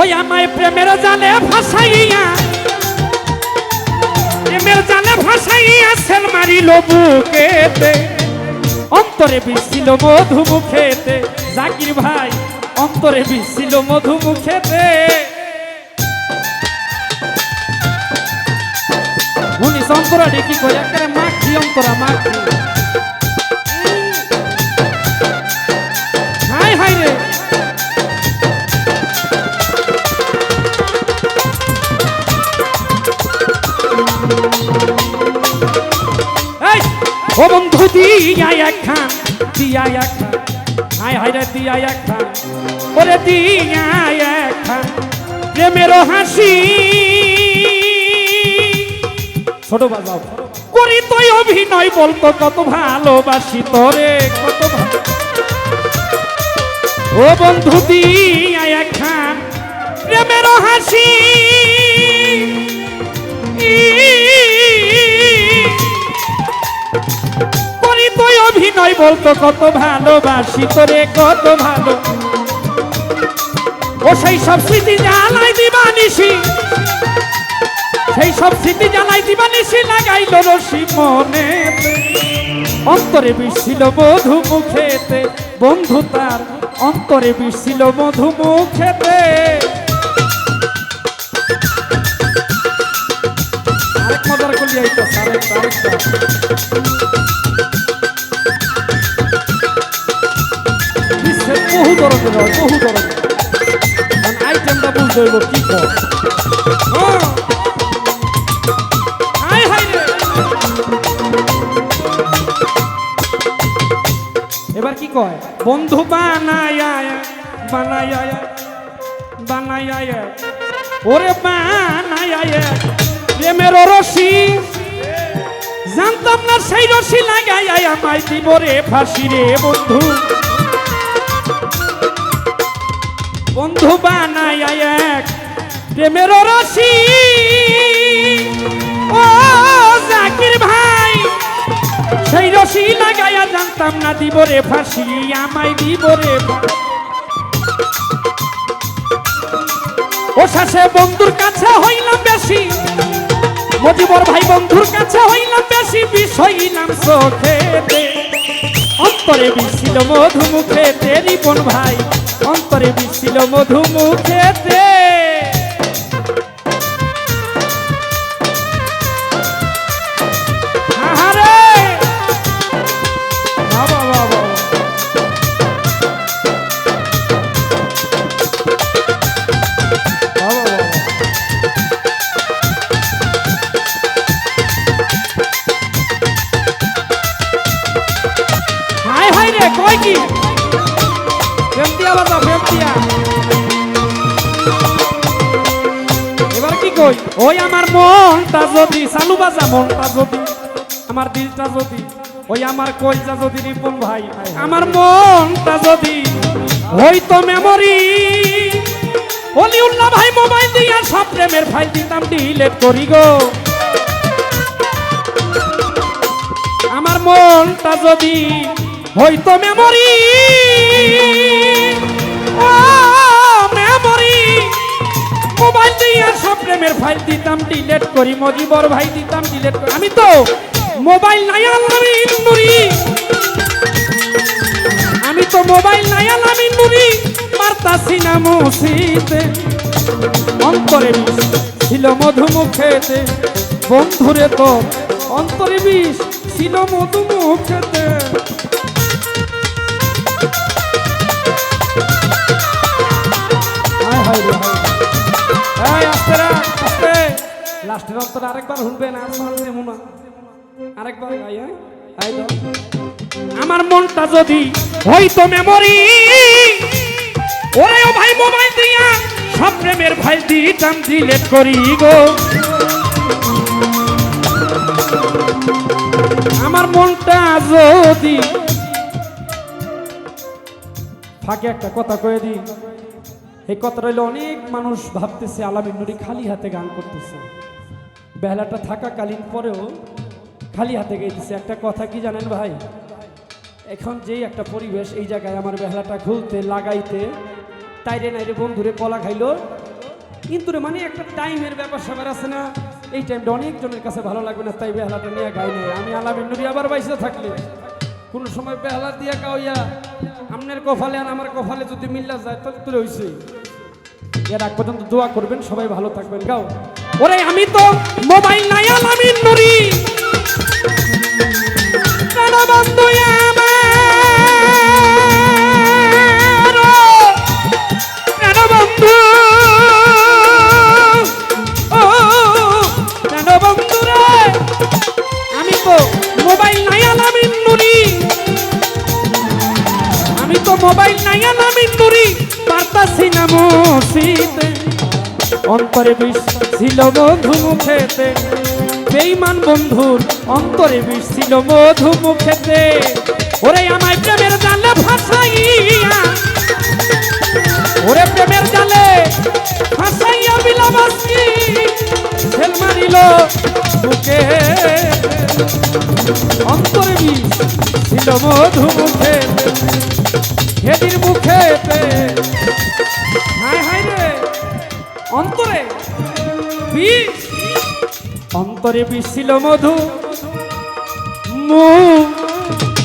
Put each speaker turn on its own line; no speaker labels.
ওই আমায় প্রেমের জালে ভাসাইয়া, প্রেমের জালে ভাসাইয়া সেল মারিল বুকেতে, অন্তরে বিছিল মধু মুখেতে। জাকির ভাই অন্তরে বিছিল মধু মুখেতে। উনি অন্তরা ডেকি করে একটা মাখি, অন্তরা মাখি। হাই হাই রে ও বন্ধু দিয়া একখান, দিয়া একখান, হাই হাই রে দিয়া একখান, ওরে দিয়া একখান প্রেমের হাসি। ছোট বাজাও করি তুই অভিনয়, বলতো কত ভালোবাসি তোরে, কত ভালো। ও বন্ধু দিয়া একখান প্রেমের হাসি, তুই অভিনয়, বলতো কত ভালোবাসি তোরে, কত ভালো। ও সেই সব স্মৃতি জ্বালাই দিবানিসি, সেই সব স্মৃতি জ্বালাই দিবানিসি লাগাইল রশি মনে। অন্তরে বিছিল মধু মুখেতে, বন্ধু তার অন্তরে বিছিল মধু মুখেতে। আরেক মজার করলি আইতো আরেকটা, আরেকটা বহু ধরনের হয়, বহু ধরনের আইটেমটা বুঝতে হইব কি কর। এবার কি কয়, বন্ধু বানায়া বানায়া বানায়া, ওরে বানায়া প্রেমের রশি, জানতাম না সেই রশি লাগাইয়া আমায় দিব রে ফাঁসি রে বন্ধু। বন্ধু বানায়া এক প্রেমের রশি, ও জাকির ভাই সেই রশি লাগাইয়া জানতাম না দিব রে ফাঁসি, আমায় দিব রে। ও শেষে বন্ধুর কাছে হইলাম বেশি, মজিবর ভাই বন্ধুর কাছে হইলাম বেশি, বিষ হইলাম চোখেতে। অন্তরে বিছিল মধু মুখেতে, রিপন ভাই অন্তরে বিছিল মধু মুখেতে। হাই হাই রে কই কি ফেমতিয়া বাজা, ফেমতিয়া। এবার কি কই, ওই আমার মনটা যদি চালু বাজা, মনটা যদি, আমার দিলটা যদি, ওই আমার কইজা যদি রিপন ভাই, আমার মনটা যদি হইতো মেমোরি, অলিউল্লাহ ভাই মোবাইল দিয়া সব প্রেমের ফাইল দিতাম ডিলিট করি গো। আমার মনটা যদি হইতো মেমোরি, ও মেমোরি, মোবাইল দিয়া সব প্রেমের ফাইল দিতাম ডিলিট করি, মজিবর ভাই দিতাম ডিলিট করি। আমি তো মোবাইল নাই আলামি নুরি, আমি তো মোবাইল নাই আলামি নুরি, মারতাছি না মুছিতে। অন্তরে বিষ ছিল মধু মুখেতে, বন্ধুরে তো অন্তরে বিষ ছিল মধু মুখেতে। লাস্টের অন্তর আরেকবার শুনবেন, আরেকবার গাই। আমার মনটা যদি হইতো মেমোরি, ওরে ও ভাই মোবাইল দিয়া সব প্রেমের ফাইল দিতাম ডিলিট করি গো। আমার মনটা যদি, ফাঁকে একটা কথা কয়ে দিই, এই কথা রইল, অনেক মানুষ ভাবতেছে আলামিন নুরি খালি হাতে গান করতেছে, বেলাটা থাকাকালীন পরেও খালি হাতে গাইতেছে। একটা কথা কি জানেন ভাই, এখন যেই একটা পরিবেশ, এই জায়গায় আমার বেহালাটা খুলতে লাগাইতে তাইরে নাইরে বন্ধুরে কলা খাইলো
কিন্তু রে মানে একটা টাইমের ব্যাপার স্যাপার আছে না, এই টাইমটা অনেকজনের কাছে ভালো লাগবে না, তাই বেহালাটা নিয়ে গাই নাই। আমি আলামিন নবী আবার বাইসে থাকলে কোনো সময় বেহালা দিয়ে গাওয়া আপনার কপালে আর আমার কপালে যদি মিল্লা যায় তাহলে তো রয়েছে। এর আগ পর্যন্ত দোয়া করবেন, সবাই ভালো থাকবেন। গাও।
ওরে আমি তো মোবাইল নাই আলামিন নুরি প্রাণবন্ধু প্রাণবন্ধু ও প্রাণবন্ধু রে আমি তো মোবাইল নাই আলামিন নুরি, আমি তো মোবাইল নাই আলামিন নুরি পারতাছি না মুছিতে, অন্তরে বিষ ছিল মধু মুখেতে, বেঈমান বন্ধুর অন্তরে বিষ ছিল মধু মুখেতে। ওরে আমায় প্রেমের জালে ফাঁসাইয়া, ওরে প্রেমের জালে ফাঁসাইয়া বিলাবাসী ছেল মারিল বুকে, অন্তরে বিষ ছিল মধু মুখেতে, হেদির মুখেতে। হায় হায় রে অন্তরে বিষ, অন্তরে বিষ ছিল মধু মুখে।